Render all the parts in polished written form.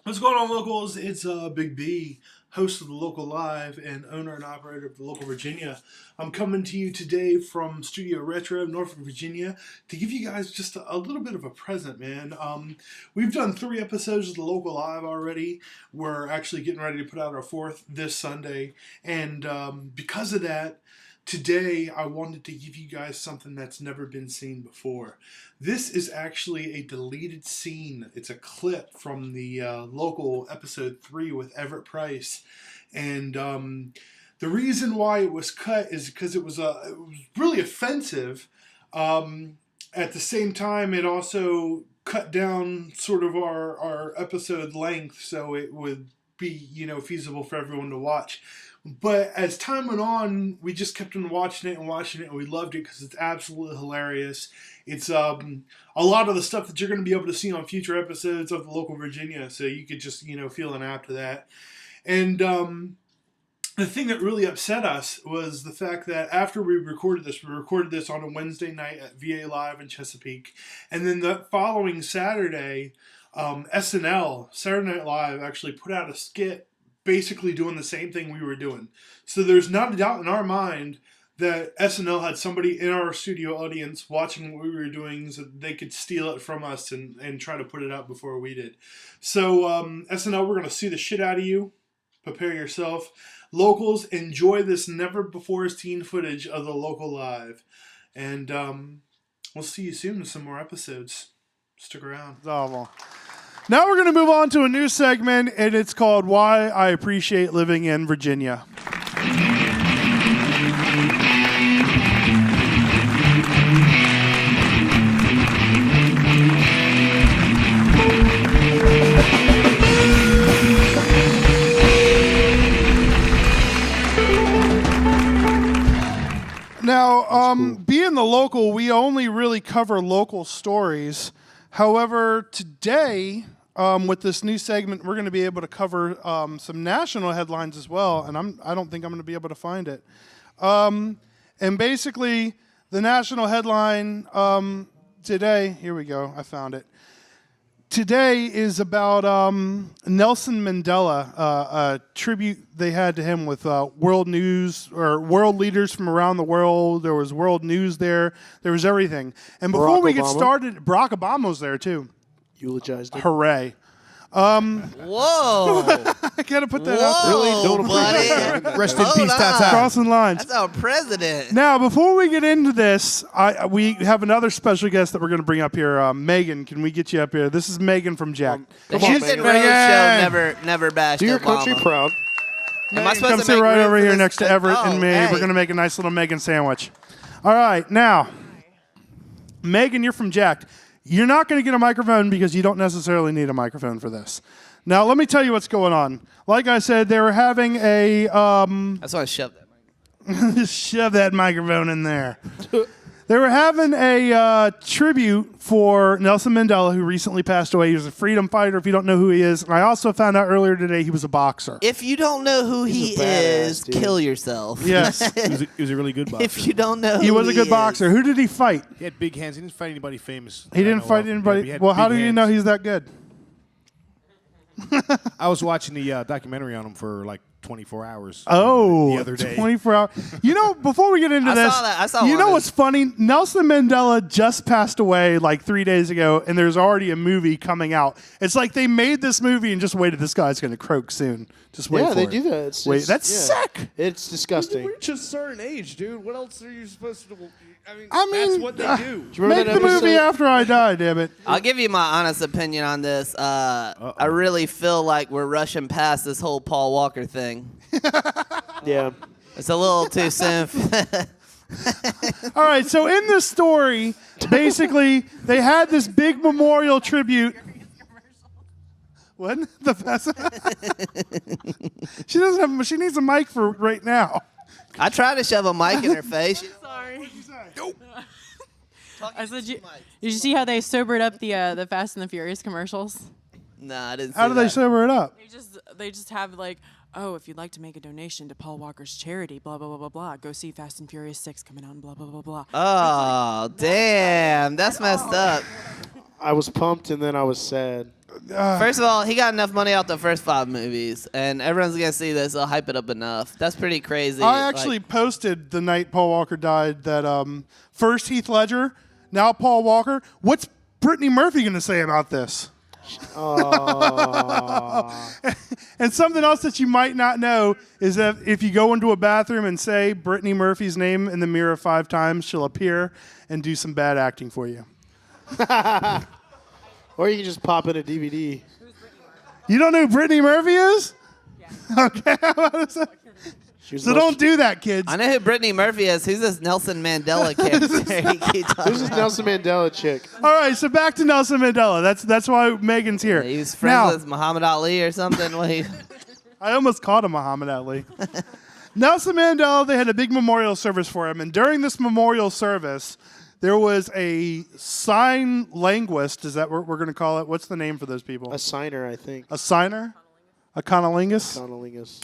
What's going on, locals? It's Big B, host of the Local Live and owner and operator of the Local Virginia. I'm coming to you today from Studio Retro, Norfolk, Virginia, to give you guys just a little bit of a present, man. We've done 3 episodes of the Local Live already. We're actually getting ready to put out our 4th this Sunday, and because of that, today I wanted to give you guys something that's never been seen before. This is actually a deleted scene. It's a clip from the local episode 3 with Everett Price. And the reason why it was cut is because it was really offensive. At the same time, it also cut down sort of our episode length so it would be, feasible for everyone to watch. But as time went on, we just kept on watching it, and we loved it because it's absolutely hilarious. It's a lot of the stuff that you're going to be able to see on future episodes of the Local Virginia, so you could just, feel an apt to that. And the thing that really upset us was the fact that after we recorded this on a Wednesday night at VA Live in Chesapeake, and then the following Saturday, SNL, Saturday Night Live, actually put out a skit basically doing the same thing we were doing. So there's not a doubt in our mind that SNL had somebody in our studio audience watching what we were doing so they could steal it from us and try to put it out before we did. So SNL, we're going to sue the shit out of you. Prepare yourself. Locals, enjoy this never-before-seen footage of the Local Live. And we'll see you soon with some more episodes. Stick around. It's awful. Now we're going to move on to a new segment, and it's called Why I Appreciate Living in Virginia. Now, being the local, we only really cover local stories. However, today, with this new segment, we're going to be able to cover some national headlines as well, and I don't think I'm going to be able to find it. And basically, the national headline today, here we go, I found it. Today is about Nelson Mandela, a tribute they had to him with world news or world leaders from around the world. There was world news there. There was everything. And before we get started, Barack Obama was there too. Eulogized it. Hooray. Whoa! I gotta put that out there. Really? Don't buddy. Rest in peace, Tata. Crossing lines. That's our president. Now, before we get into this, we have another special guest that we're going to bring up here. Megan, can we get you up here? This is Megan from Jack. The Houston Roadshow never bashed Do your Obama. country proud. Am I supposed Come to sit make right room over for here this? next to Everett and me. Hey. We're going to make a nice little Megan sandwich. All right, now, Megan, you're from Jack. You're not going to get a microphone because you don't necessarily need a microphone for this. Now, let me tell you what's going on. Like I said, they were having a... That's why I shoved that. Just shove that microphone in there. They were having a tribute for Nelson Mandela, who recently passed away. He was a freedom fighter, if you don't know who he is. And I also found out earlier today he was a boxer. If you don't know who he He's a badass is, dude. kill yourself. Yes. He was a really good boxer. If you don't know He who was a good is. boxer. Who did he fight? He had big hands. He didn't fight anybody famous. He didn't fight anybody. Well, how do you know he's that good? I was watching the documentary on him for like 24 hours. Oh, the other day. 24 hours. Before we get into I this, saw that. I saw you one know of what's funny? Nelson Mandela just passed away like 3 days ago, and there's already a movie coming out. It's like they made this movie and just waited. This guy's going to croak soon. Just wait Yeah, for they it. do that. Wait, that's sick. It's disgusting. Reach a certain age, dude. What else are you supposed to do? I mean, I mean, that's what they do. Do you remember Make that the movie episode? after I die, damn it. I'll give you my honest opinion on this. I really feel like we're rushing past this whole Paul Walker thing. Yeah. It's a little too soon. All right, so in this story, basically, they had this big memorial tribute. What? The she doesn't have. She needs a mic for right now. I tried to shove a mic in her face. Sorry. Talking I said, to you, the mic. did you see how they sobered up the Fast and the Furious commercials? Nah, I didn't see How do they that. sober it up? They just have like, oh, if you'd like to make a donation to Paul Walker's charity, blah blah blah blah blah, go see Fast and Furious 6 coming out, and blah blah blah blah. Oh, damn. That's messed up. I was pumped and then I was sad. First of all, he got enough money out the first 5 movies, and everyone's gonna see this. They'll hype it up enough. That's pretty crazy. I actually posted the night Paul Walker died that first Heath Ledger, now Paul Walker. What's Brittany Murphy going to say about this? And something else that you might not know is that if you go into a bathroom and say Brittany Murphy's name in the mirror 5 times, she'll appear and do some bad acting for you. Or you can just pop in a DVD. You don't know who Brittany Murphy is? Yeah. Okay. So don't do that, kids. I know who Brittany Murphy is. Who's this Nelson Mandela character? He keeps talking Who's this about? Nelson Mandela chick? All right, so back to Nelson Mandela. That's why Megan's here. He was friends Now, with Muhammad Ali or something. Wait. I almost called him Muhammad Ali. Nelson Mandela, they had a big memorial service for him, and during this memorial service, there was a sign linguist. Is that what we're going to call it? What's the name for those people? A signer, I think. A signer? A conolingus? Conolingus.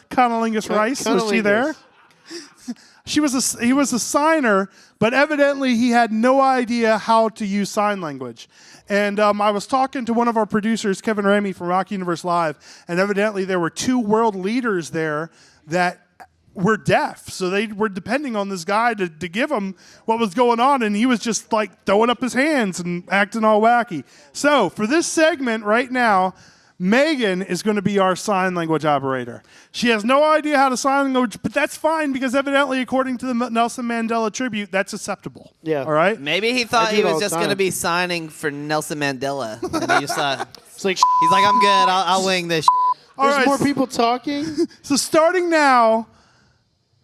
Conolingus Rice? Was she there? He was a signer, but evidently he had no idea how to use sign language. And I was talking to one of our producers, Kevin Ramey from Rock Universe Live, and evidently there were 2 world leaders there that were deaf. So they were depending on this guy to give them what was going on, and he was just like throwing up his hands and acting all wacky. So for this segment right now, Megan is going to be our sign language operator. She has no idea how to sign language, but that's fine because evidently, according to the Nelson Mandela tribute, that's acceptable. Yeah. All right? Maybe he thought do he it all was the just going to time. be signing for Nelson Mandela. And he just thought, It's like, he's like, I'm good. I'll wing this. All there's right. more people talking. So starting now,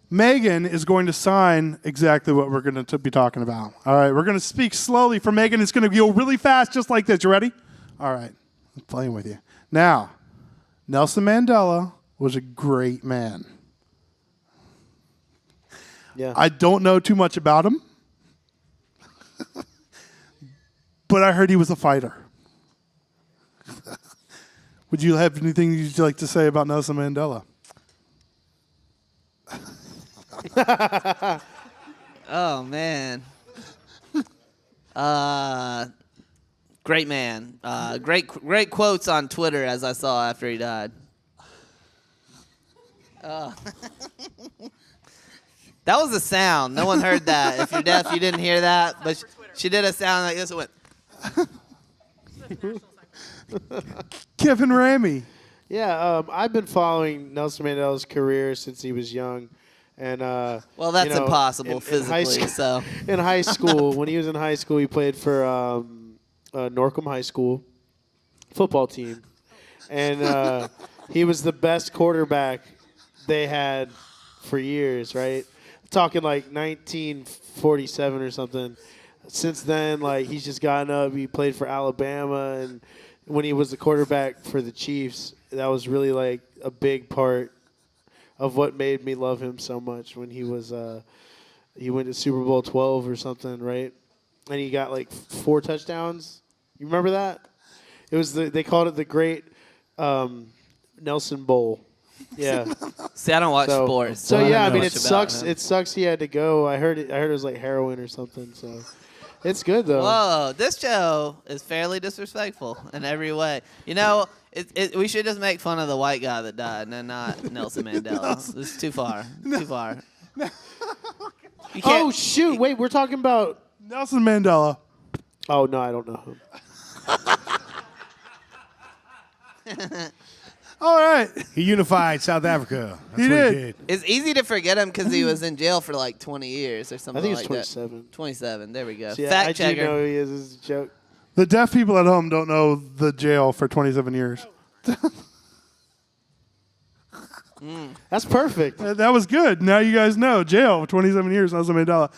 Megan is going to sign exactly what we're going to be talking about. All right, we're going to speak slowly for Megan. It's going to go really fast, just like this. You ready? All right, I'm playing with you. Now, Nelson Mandela was a great man. Yeah. I don't know too much about him, but I heard he was a fighter. Would you have anything you'd like to say about Nelson Mandela? Oh, man. Great man. Great quotes on Twitter, as I saw after he died. That was a sound. No one heard that. If you're deaf, you didn't hear that. But she did a sound like this. It went. Kevin Ramey. Yeah, I've been following Nelson Mandela's career since he was young. And Well, that's you know, impossible in high physically. school- So in high school, when he was in high school, he played for Norcom High School football team, and he was the best quarterback they had for years. Right, talking like 1947 or something. Since then, like he's just gotten up. He played for Alabama, and when he was the quarterback for the Chiefs, that was really like a big part of what made me love him so much. When he was he went to Super Bowl 12 or something, right? And he got like 4 touchdowns. You remember that? It was they called it the Great Nelson Bowl. Yeah. see, I don't watch So, sports. so don't yeah, know I mean, much it about sucks. him. It sucks he had to go. I heard it was like heroin or something. So it's good though. Whoa, this show is fairly disrespectful in every way. You know, we should just make fun of the white guy that died and not Nelson Mandela. This is too far. Too far. You can't- Oh shoot! Wait, we're talking about. Nelson Mandela. Oh no, I don't know him. All right. He unified South Africa. That's He what did. he did. It's easy to forget him because he was in jail for like 20 years or I something think like it's that. 27. 27. There we go. See, I Fact do checker. know he is. This is a joke. The deaf people at home don't know the jail for 27 years. That's perfect. That was good. Now you guys know jail for 27 years. Nelson Mandela.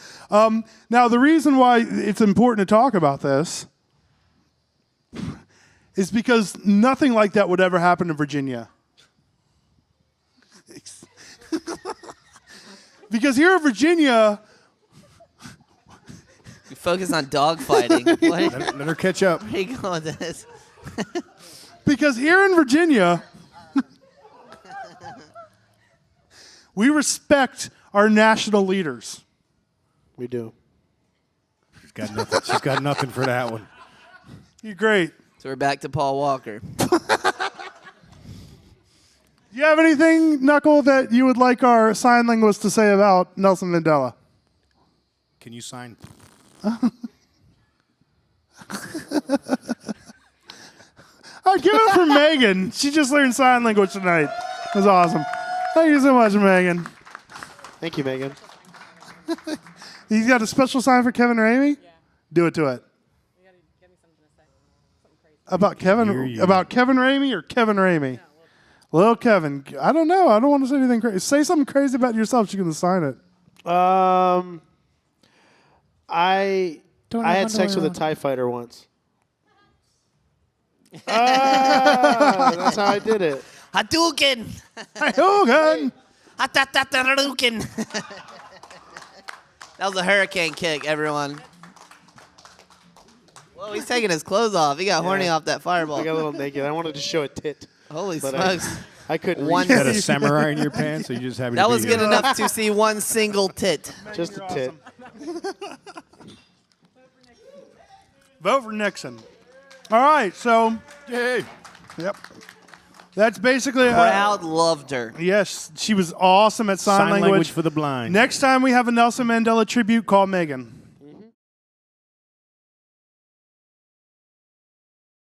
Now the reason why it's important to talk about this is because nothing like that would ever happen in Virginia. Because here in Virginia, You focus on dogfighting. What Let her catch up. are you going with this? because here in Virginia, we respect our national leaders. We do. She's got nothing. She's got nothing for that one. You're great. So we're back to Paul Walker. Do you have anything, Knuckle, that you would like our sign linguist to say about Nelson Mandela? Can you sign? Oh, give it up for Megan. She just learned sign language tonight. That's awesome. Thank you so much, Megan. Thank you, Megan. He's got a special sign for Kevin Ramey? Yeah. Do it to it. You gotta give me something to say. Something crazy. About Kevin you. about Kevin Ramey or Kevin Ramey? Little Kevin. I don't know. I don't want to say anything crazy. Say something crazy about yourself. You can sign it. I had sex with a TIE fighter once. That's how I did it. Hadouken! Hogan. Hadouken! That was a hurricane kick, everyone. Whoa, he's taking his clothes off. He got horny off that fireball. I got a little naked. I wanted to show a tit. Holy But smokes. I couldn't One- reach You had a samurai in your pants, or you just happy That to was be good here? enough to see one single tit. just a tit. Vote for Nixon. All right, so Yay! yep. That's basically Crowd loved her. yes, she was awesome at sign Sign language language. for the blind. Next time we have a Nelson Mandela tribute, call Megan.